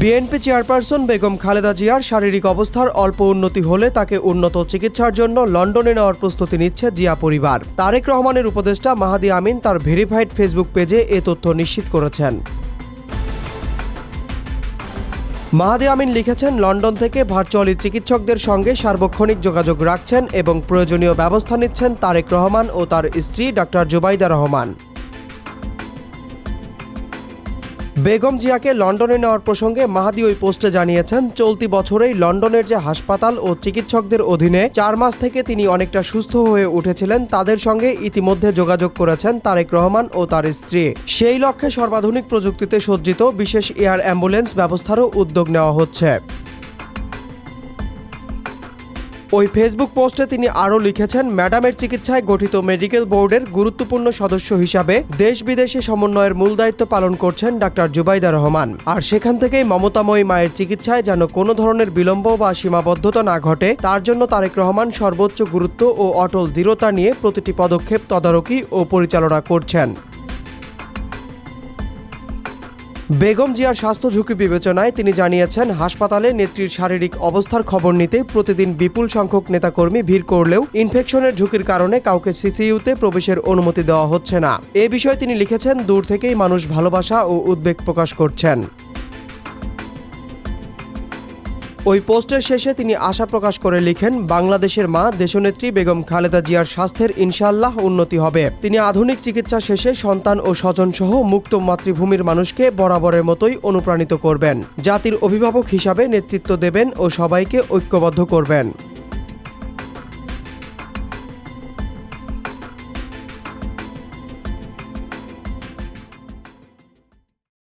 BNP chairperson Begum Khaleda জিয়ার শারীরিক অবস্থার অল্প উন্নতি হলে তাকে উন্নত চিকিৎসার জন্য লন্ডনে নেওয়ার প্রস্তুতি নিচ্ছে জিয়া পরিবার। তারেক রহমানের উপদেষ্টা মাহাদি আমিন তার ভেরিফাইড ফেসবুক পেজে এ তথ্য নিশ্চিত করেছেন। মাহাদি আমিন লিখেছেন, লন্ডন থেকে ভার্চুয়ালি চিকিৎসকদের সঙ্গে সার্বক্ষণিক যোগাযোগ রাখছেন এবং প্রয়োজনীয় ব্যবস্থা নিচ্ছেন তারেক রহমান ও তার স্ত্রী ডাক্তার জুবাইদা রহমান। বেগম জিয়াকে লন্ডনে নেওয়ার প্রসঙ্গে মাহাদি ওই পোস্টে জানিয়েছেন, চলতি বছরেই লন্ডনের যে হাসপাতাল ও চিকিৎসকদের অধীনে 4 মাস থেকে তিনি অনেকটা সুস্থ হয়ে উঠেছিলেন তাদের সঙ্গে ইতিমধ্যে যোগাযোগ করেছেন তারেক রহমান ও তার স্ত্রী। সেই লক্ষ্যে সর্বাধুনিক প্রযুক্তিতে সজ্জিত বিশেষ এয়ার অ্যাম্বুলেন্স ব্যবস্থারও উদ্যোগ নেওয়া হচ্ছে। ওই ফেসবুক পোস্টে তিনি আরও লিখেছেন, ম্যাডামের চিকিৎসায় গঠিত মেডিকেল বোর্ডের গুরুত্বপূর্ণ সদস্য হিসাবে দেশ বিদেশে সমন্বয়ের মূল দায়িত্ব পালন করছেন ডাক্তার জুবাইদা রহমান। আর সেখান থেকেই মমতাময়ী মায়ের চিকিৎসায় যেন কোনো ধরনের বিলম্ব বা সীমাবদ্ধতা না ঘটে তার জন্য তারেক রহমান সর্বোচ্চ গুরুত্ব ও অটল দৃঢ়তা নিয়ে প্রতিটি পদক্ষেপ তদারকি ও পরিচালনা করছেন। বেগম জিয়ার স্বাস্থ্য ঝুঁকি বিবেচনায় তিনি জানিয়েছেন, হাসপাতালে নেত্রীর শারীরিক অবস্থার খবর নিতে প্রতিদিন বিপুল সংখ্যক নেতাকর্মী ভিড় করলেও ইনফেকশনের ঝুঁকির কারণে কাউকে সিসিইউতে প্রবেশের অনুমতি দেওয়া হচ্ছে না। এ বিষয়ে তিনি লিখেছেন, দূর থেকেই মানুষ ভালোবাসা ও উদ্বেগ প্রকাশ করছেন। ওই পোস্টের শেষে তিনি আশা প্রকাশ করে লিখেন, বাংলাদেশের মা দেশনেত্রী বেগম খালেদা জিয়ার স্বাস্থ্যের ইনশাআল্লাহ উন্নতি হবে। তিনি আধুনিক চিকিৎসা শেষে সন্তান ও স্বজনসহ মুক্ত মাতৃভূমির মানুষকে বরাবরের মতোই অনুপ্রাণিত করবেন। জাতির অভিভাবক হিসাবে নেতৃত্ব দেবেন ও সবাইকে ঐক্যবদ্ধ করবেন।